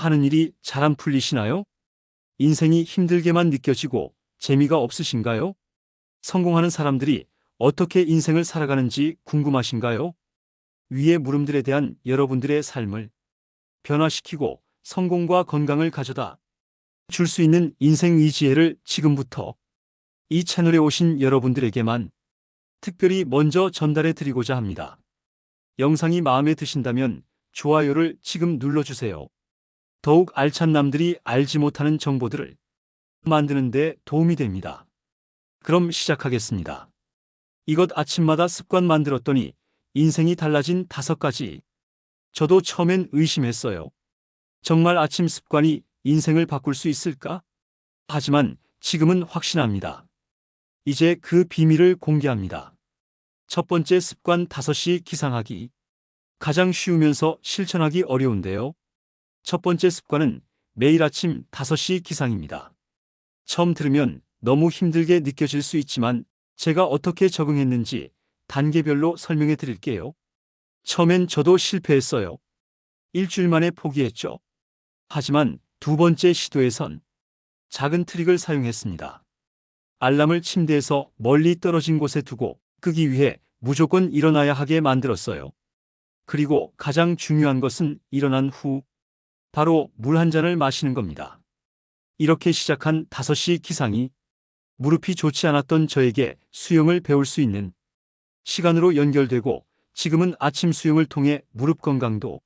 하는 일이 잘 안 풀리시나요? 인생이 힘들게만 느껴지고 재미가 없으신가요? 성공하는 사람들이 어떻게 인생을 살아가는지 궁금하신가요? 위의 물음들에 대한 여러분들의 삶을 변화시키고 성공과 건강을 가져다 줄 수 있는 인생 이 지혜를 지금부터 이 채널에 오신 여러분들에게만 특별히 먼저 전달해 드리고자 합니다. 영상이 마음에 드신다면 좋아요를 지금 눌러주세요. 더욱 알찬 남들이 알지 못하는 정보들을 만드는 데 도움이 됩니다. 그럼 시작하겠습니다. 이것 아침마다 습관 만들었더니 인생이 달라진 5가지. 저도 처음엔 의심했어요. 정말 아침 습관이 인생을 바꿀 수 있을까? 하지만 지금은 확신합니다. 이제 그 비밀을 공개합니다. 첫 번째 습관 5시 기상하기. 가장 쉬우면서 실천하기 어려운데요. 첫 번째 습관은 매일 아침 5시 기상입니다. 처음 들으면 너무 힘들게 느껴질 수 있지만 제가 어떻게 적응했는지 단계별로 설명해 드릴게요. 처음엔 저도 실패했어요. 일주일 만에 포기했죠. 하지만 두 번째 시도에선 작은 트릭을 사용했습니다. 알람을 침대에서 멀리 떨어진 곳에 두고 끄기 위해 무조건 일어나야 하게 만들었어요. 그리고 가장 중요한 것은 일어난 후 바로 물 한 잔을 마시는 겁니다. 이렇게 시작한 5시 기상이 무릎이 좋지 않았던 저에게 수영을 배울 수 있는 시간으로 연결되고 지금은 아침 수영을 통해 무릎 건강도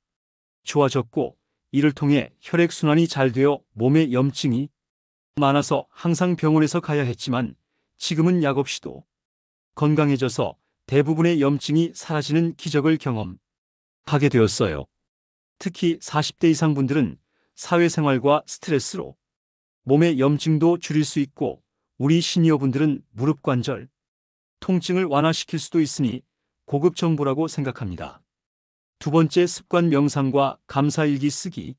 좋아졌고 이를 통해 혈액순환이 잘 되어 몸에 염증이 많아서 항상 병원에서 가야 했지만 지금은 약 없이도 건강해져서 대부분의 염증이 사라지는 기적을 경험하게 되었어요. 특히 40대 이상 분들은 사회생활과 스트레스로 몸의 염증도 줄일 수 있고 우리 시니어분들은 무릎 관절 통증을 완화시킬 수도 있으니 고급 정보라고 생각합니다. 두 번째 습관 명상과 감사일기 쓰기.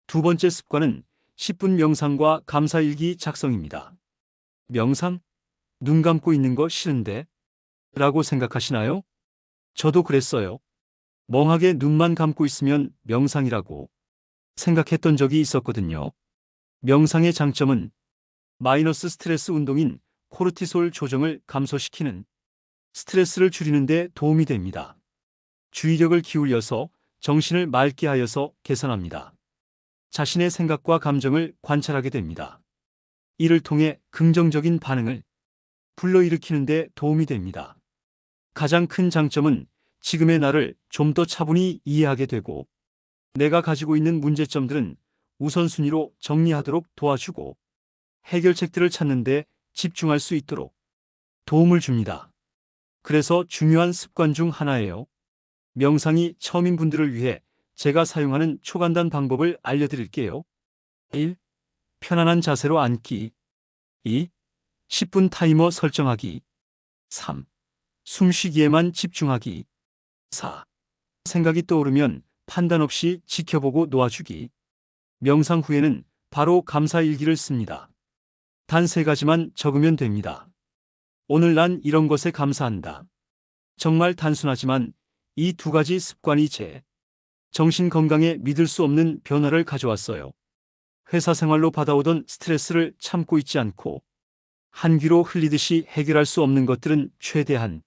두 번째 습관은 10분 명상과 감사일기 작성입니다. 명상? 눈 감고 있는 거 싫은데? 라고 생각하시나요? 저도 그랬어요. 멍하게 눈만 감고 있으면 명상이라고 생각했던 적이 있었거든요. 명상의 장점은 마이너스 스트레스 운동인 코르티솔 조정을 감소시키는 스트레스를 줄이는 데 도움이 됩니다. 주의력을 기울여서 정신을 맑게 하여서 개선합니다. 자신의 생각과 감정을 관찰하게 됩니다. 이를 통해 긍정적인 반응을 불러일으키는 데 도움이 됩니다. 가장 큰 장점은 지금의 나를 좀 더 차분히 이해하게 되고 내가 가지고 있는 문제점들은 우선순위로 정리하도록 도와주고 해결책들을 찾는 데 집중할 수 있도록 도움을 줍니다. 그래서 중요한 습관 중 하나예요. 명상이 처음인 분들을 위해 제가 사용하는 초간단 방법을 알려드릴게요. 1. 편안한 자세로 앉기. 2. 10분 타이머 설정하기. 3. 숨쉬기에만 집중하기. 4. 생각이 떠오르면 판단 없이 지켜보고 놓아주기. 명상 후에는 바로 감사일기를 씁니다. 단 3가지만 적으면 됩니다. 오늘 난 이런 것에 감사한다. 정말 단순하지만 이 2가지 습관이 제 정신 건강에 믿을 수 없는 변화를 가져왔어요. 회사 생활로 받아오던 스트레스를 참고 있지 않고 한 귀로 흘리듯이 해결할 수 없는 것들은 최대한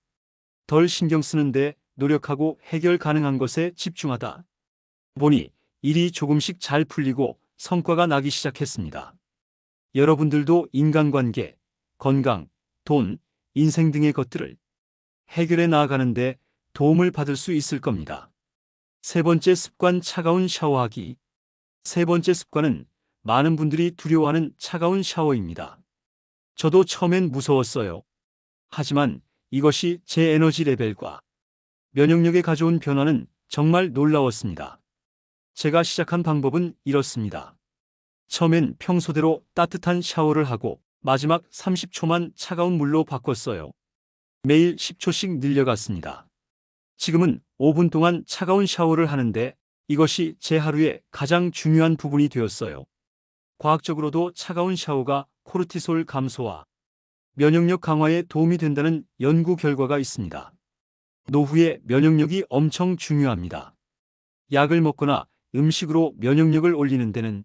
덜 신경 쓰는데 노력하고 해결 가능한 것에 집중하다 보니 일이 조금씩 잘 풀리고 성과가 나기 시작했습니다. 여러분들도 인간관계, 건강, 돈, 인생 등의 것들을 해결해 나아가는데 도움을 받을 수 있을 겁니다. 세 번째 습관 차가운 샤워하기. 세 번째 습관은 많은 분들이 두려워하는 차가운 샤워입니다. 저도 처음엔 무서웠어요. 하지만 이것이 제 에너지 레벨과 면역력에 가져온 변화는 정말 놀라웠습니다. 제가 시작한 방법은 이렇습니다. 처음엔 평소대로 따뜻한 샤워를 하고 마지막 30초만 차가운 물로 바꿨어요. 매일 10초씩 늘려갔습니다. 지금은 5분 동안 차가운 샤워를 하는데 이것이 제 하루의 가장 중요한 부분이 되었어요. 과학적으로도 차가운 샤워가 코르티솔 감소와 면역력 강화에 도움이 된다는 연구 결과가 있습니다. 노후에 면역력이 엄청 중요합니다. 약을 먹거나 음식으로 면역력을 올리는 데는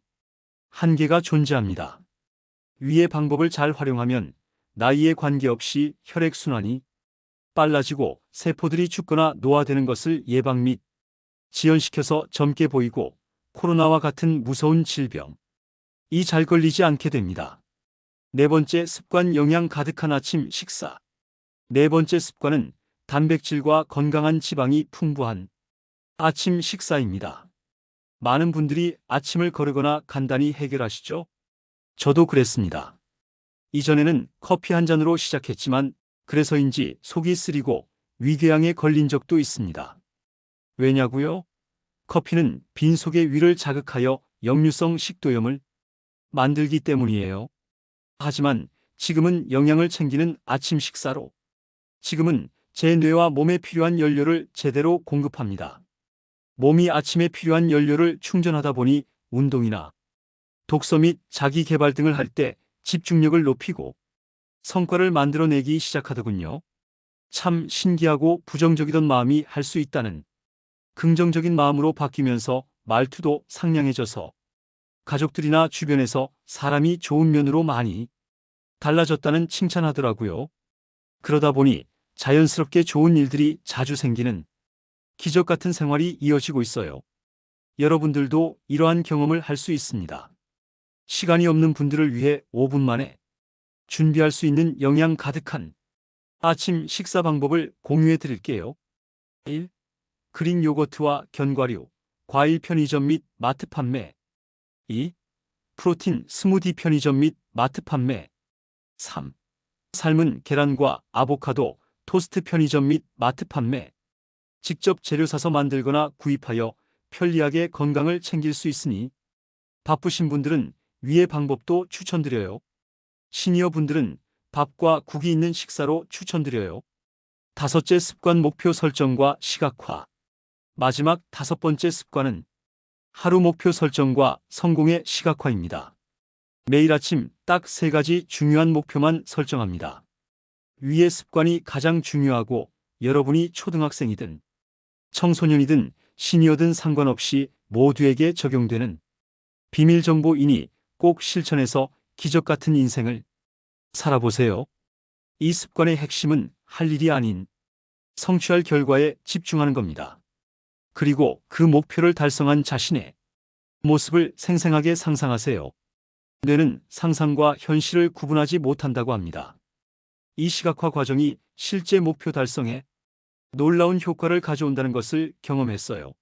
한계가 존재합니다. 위의 방법을 잘 활용하면 나이에 관계없이 혈액순환이 빨라지고 세포들이 죽거나 노화되는 것을 예방 및 지연시켜서 젊게 보이고 코로나와 같은 무서운 질병이 잘 걸리지 않게 됩니다. 네 번째 습관, 영양 가득한 아침 식사. 네 번째 습관은 단백질과 건강한 지방이 풍부한 아침 식사입니다. 많은 분들이 아침을 거르거나 간단히 해결하시죠? 저도 그랬습니다. 이전에는 커피 한 잔으로 시작했지만 그래서인지 속이 쓰리고 위궤양에 걸린 적도 있습니다. 왜냐고요? 커피는 빈속의 위를 자극하여 역류성 식도염을 만들기 때문이에요. 하지만 지금은 영양을 챙기는 아침 식사로 지금은 제 뇌와 몸에 필요한 연료를 제대로 공급합니다. 몸이 아침에 필요한 연료를 충전하다 보니 운동이나 독서 및 자기 개발 등을 할 때 집중력을 높이고 성과를 만들어내기 시작하더군요. 참 신기하고 부정적이던 마음이 할 수 있다는 긍정적인 마음으로 바뀌면서 말투도 상냥해져서 가족들이나 주변에서 사람이 좋은 면으로 많이 달라졌다는 칭찬하더라고요. 그러다 보니 자연스럽게 좋은 일들이 자주 생기는 기적 같은 생활이 이어지고 있어요. 여러분들도 이러한 경험을 할 수 있습니다. 시간이 없는 분들을 위해 5분 만에 준비할 수 있는 영양 가득한 아침 식사 방법을 공유해 드릴게요. 1. 그린 요거트와 견과류, 과일 편의점 및 마트 판매. 2. 프로틴 스무디 편의점 및 마트 판매. 3. 삶은 계란과 아보카도, 토스트 편의점 및 마트 판매. 직접 재료 사서 만들거나 구입하여 편리하게 건강을 챙길 수 있으니 바쁘신 분들은 위의 방법도 추천드려요. 시니어 분들은 밥과 국이 있는 식사로 추천드려요. 다섯째 습관, 목표 설정과 시각화. 마지막 다섯 번째 습관은 하루 목표 설정과 성공의 시각화입니다. 매일 아침 딱 3가지 중요한 목표만 설정합니다. 위의 습관이 가장 중요하고 여러분이 초등학생이든 청소년이든 시니어든 상관없이 모두에게 적용되는 비밀 정보이니 꼭 실천해서 기적 같은 인생을 살아보세요. 이 습관의 핵심은 할 일이 아닌 성취할 결과에 집중하는 겁니다. 그리고 그 목표를 달성한 자신의 모습을 생생하게 상상하세요. 뇌는 상상과 현실을 구분하지 못한다고 합니다. 이 시각화 과정이 실제 목표 달성에 놀라운 효과를 가져온다는 것을 경험했어요.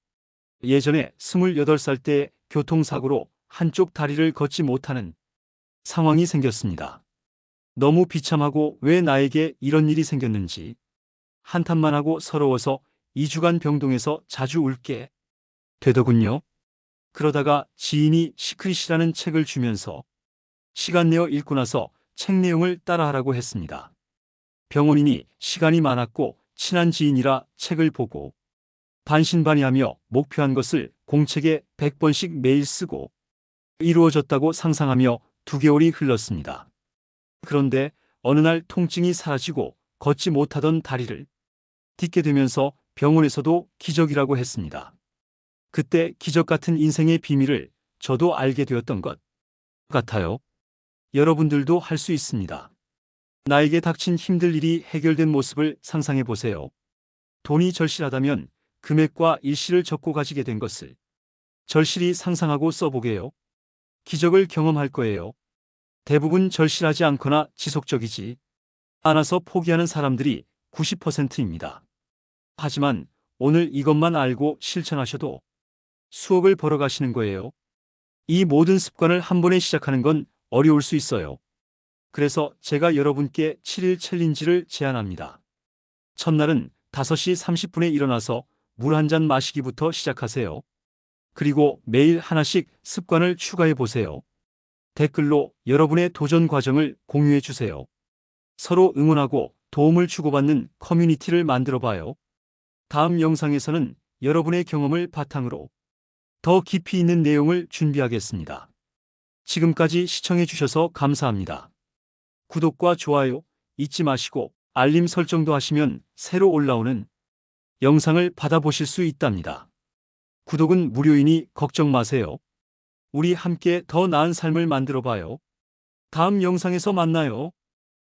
예전에 28살 때 교통사고로 한쪽 다리를 걷지 못하는 상황이 생겼습니다. 너무 비참하고 왜 나에게 이런 일이 생겼는지 한탄만 하고 서러워서 2주간 병동에서 자주 울게 되더군요. 그러다가 지인이 시크릿이라는 책을 주면서 시간 내어 읽고 나서 책 내용을 따라하라고 했습니다. 병원이니 시간이 많았고 친한 지인이라 책을 보고 반신반의하며 목표한 것을 공책에 100번씩 매일 쓰고 이루어졌다고 상상하며 2개월이 흘렀습니다. 그런데 어느 날 통증이 사라지고 걷지 못하던 다리를 딛게 되면서 병원에서도 기적이라고 했습니다. 그때 기적 같은 인생의 비밀을 저도 알게 되었던 것 같아요. 여러분들도 할 수 있습니다. 나에게 닥친 힘들 일이 해결된 모습을 상상해 보세요. 돈이 절실하다면 금액과 일시를 적고 가지게 된 것을 절실히 상상하고 써보게요. 기적을 경험할 거예요. 대부분 절실하지 않거나 지속적이지 않아서 포기하는 사람들이 90%입니다. 하지만 오늘 이것만 알고 실천하셔도 수억을 벌어가시는 거예요. 이 모든 습관을 한 번에 시작하는 건 어려울 수 있어요. 그래서 제가 여러분께 7일 챌린지를 제안합니다. 첫날은 5시 30분에 일어나서 물 한 잔 마시기부터 시작하세요. 그리고 매일 하나씩 습관을 추가해 보세요. 댓글로 여러분의 도전 과정을 공유해 주세요. 서로 응원하고 도움을 주고받는 커뮤니티를 만들어 봐요. 다음 영상에서는 여러분의 경험을 바탕으로 더 깊이 있는 내용을 준비하겠습니다. 지금까지 시청해 주셔서 감사합니다. 구독과 좋아요 잊지 마시고 알림 설정도 하시면 새로 올라오는 영상을 받아보실 수 있답니다. 구독은 무료이니 걱정 마세요. 우리 함께 더 나은 삶을 만들어 봐요. 다음 영상에서 만나요.